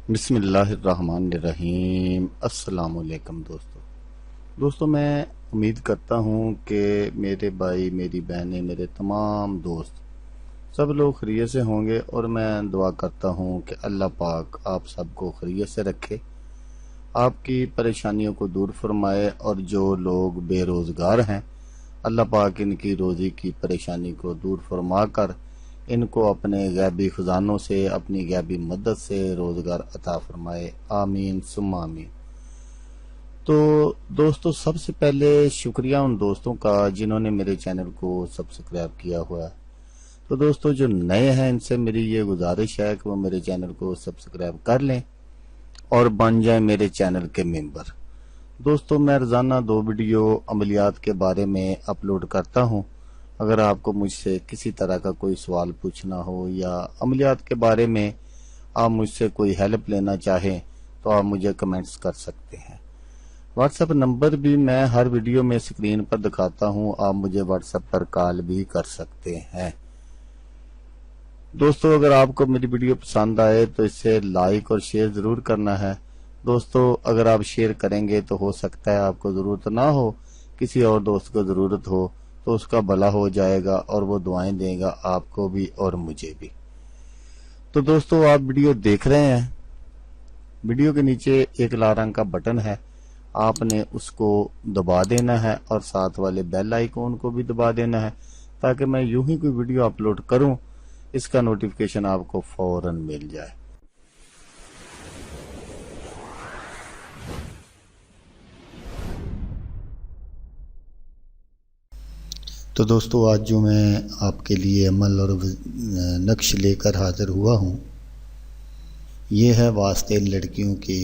بسم اللہ الرحمن الرحیم۔ السلام علیکم دوستو میں امید کرتا ہوں کہ میرے بھائی، میری بہنیں، میرے تمام دوست سب لوگ خیریت سے ہوں گے، اور میں دعا کرتا ہوں کہ اللہ پاک آپ سب کو خیریت سے رکھے، آپ کی پریشانیوں کو دور فرمائے، اور جو لوگ بے روزگار ہیں اللہ پاک ان کی روزی کی پریشانی کو دور فرما کر ان کو اپنے غیبی خزانوں سے، اپنی غیبی مدد سے روزگار عطا فرمائے، آمین ثم آمین۔ تو دوستو، سب سے پہلے شکریہ ان دوستوں کا جنہوں نے میرے چینل کو سبسکرائب کیا ہوا ہے۔ تو دوستو جو نئے ہیں، ان سے میری یہ گزارش ہے کہ وہ میرے چینل کو سبسکرائب کر لیں اور بن جائیں میرے چینل کے ممبر۔ دوستو میں روزانہ 2 ویڈیو عملیات کے بارے میں اپلوڈ کرتا ہوں۔ اگر آپ کو مجھ سے کسی طرح کا کوئی سوال پوچھنا ہو یا عملیات کے بارے میں آپ مجھ سے کوئی ہیلپ لینا چاہیں تو آپ مجھے کمنٹس کر سکتے ہیں۔ واٹس ایپ نمبر بھی میں ہر ویڈیو میں اسکرین پر دکھاتا ہوں، آپ مجھے واٹس ایپ پر کال بھی کر سکتے ہیں۔ دوستو اگر آپ کو میری ویڈیو پسند آئے تو اسے لائک اور شیئر ضرور کرنا ہے۔ دوستو اگر آپ شیئر کریں گے تو ہو سکتا ہے آپ کو ضرورت نہ ہو، کسی اور دوست کو ضرورت ہو، تو اس کا بھلا ہو جائے گا اور وہ دعائیں دے گا آپ کو بھی اور مجھے بھی۔ تو دوستو آپ ویڈیو دیکھ رہے ہیں، ویڈیو کے نیچے ایک لال رنگ کا بٹن ہے، آپ نے اس کو دبا دینا ہے اور ساتھ والے بیل آئیکن کو بھی دبا دینا ہے، تاکہ میں یوں ہی کوئی ویڈیو اپلوڈ کروں اس کا نوٹیفیکیشن آپ کو فوراً مل جائے۔ تو دوستو آج جو میں آپ کے لیے عمل اور نقش لے کر حاضر ہوا ہوں، یہ ہے واسطے لڑکیوں کی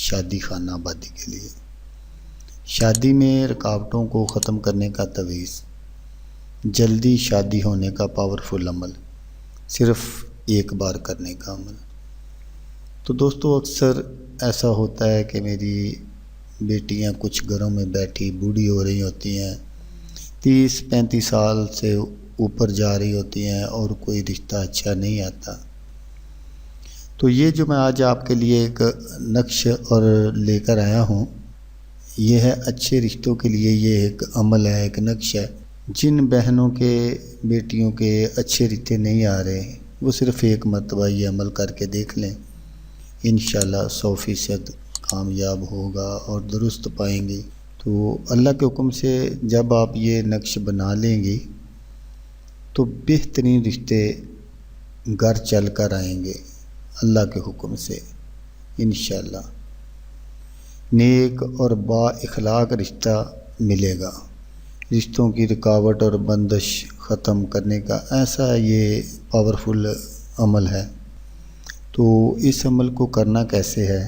شادی خانہ آبادی کے لیے۔ شادی میں رکاوٹوں کو ختم کرنے کا تویز، جلدی شادی ہونے کا پاورفل عمل، صرف ایک بار کرنے کا عمل۔ تو دوستو اکثر ایسا ہوتا ہے کہ میری بیٹیاں کچھ گھروں میں بیٹھی بوڑھی ہو رہی ہوتی ہیں، 30-35 سال سے اوپر جا رہی ہوتی ہیں اور کوئی رشتہ اچھا نہیں آتا۔ تو یہ جو میں آج آپ کے لیے ایک نقش اور لے کر آیا ہوں، یہ ہے اچھے رشتوں کے لیے، یہ ایک عمل ہے، ایک نقش ہے۔ جن بہنوں کے بیٹیوں کے اچھے رشتے نہیں آ رہے، وہ صرف ایک مرتبہ یہ عمل کر کے دیکھ لیں، انشاءاللہ 100% کامیاب ہوگا اور درست پائیں گے۔ تو اللہ کے حکم سے جب آپ یہ نقش بنا لیں گی تو بہترین رشتے گھر چل کر آئیں گے اللہ کے حکم سے انشاءاللہ۔ نیک اور با اخلاق رشتہ ملے گا۔ رشتوں کی رکاوٹ اور بندش ختم کرنے کا ایسا یہ پاورفل عمل ہے۔ تو اس عمل کو کرنا کیسے ہے،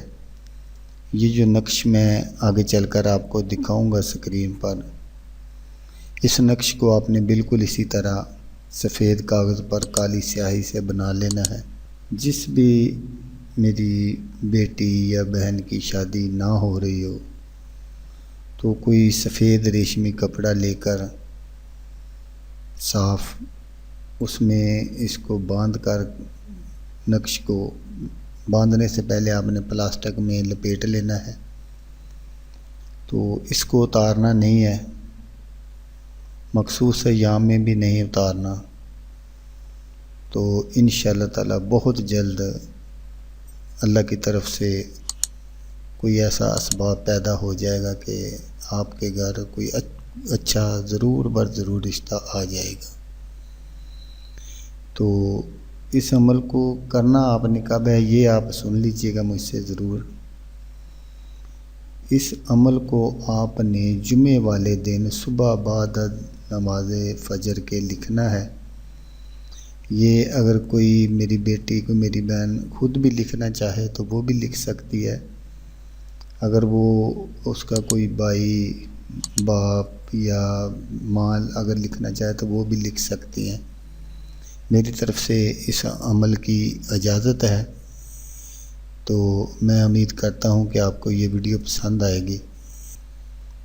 یہ جو نقش میں آگے چل کر آپ کو دکھاؤں گا اسکرین پر، اس نقش کو آپ نے بالکل اسی طرح سفید کاغذ پر کالی سیاہی سے بنا لینا ہے۔ جس بھی میری بیٹی یا بہن کی شادی نہ ہو رہی ہو تو کوئی سفید ریشمی کپڑا لے کر صاف اس میں اس کو باندھ کر، نقش کو باندھنے سے پہلے آپ نے پلاسٹک میں لپیٹ لینا ہے۔ تو اس کو اتارنا نہیں ہے، مخصوص ایام میں بھی نہیں اتارنا۔ تو انشاءاللہ تعالی بہت جلد اللہ کی طرف سے کوئی ایسا اسباب پیدا ہو جائے گا کہ آپ کے گھر کوئی اچھا ضرور ضرور رشتہ آ جائے گا۔ تو اس عمل کو کرنا آپ نے کب ہے، یہ آپ سن لیجئے گا مجھ سے ضرور۔ اس عمل کو آپ نے جمعے والے دن صبح بعد نماز فجر کے لکھنا ہے۔ یہ اگر کوئی میری بیٹی کو، میری بہن خود بھی لکھنا چاہے تو وہ بھی لکھ سکتی ہے، اگر وہ اس کا کوئی بھائی، باپ یا ماں اگر لکھنا چاہے تو وہ بھی لکھ سکتی ہیں۔ میری طرف سے اس عمل کی اجازت ہے۔ تو میں امید کرتا ہوں کہ آپ کو یہ ویڈیو پسند آئے گی۔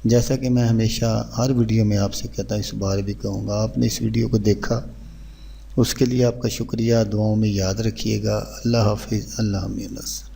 جیسا کہ میں ہمیشہ ہر ویڈیو میں آپ سے کہتا ہوں، اس بار بھی کہوں گا، آپ نے اس ویڈیو کو دیکھا اس کے لیے آپ کا شکریہ، دعاؤں میں یاد رکھیے گا۔ اللہ حافظ، اللہ حافظ۔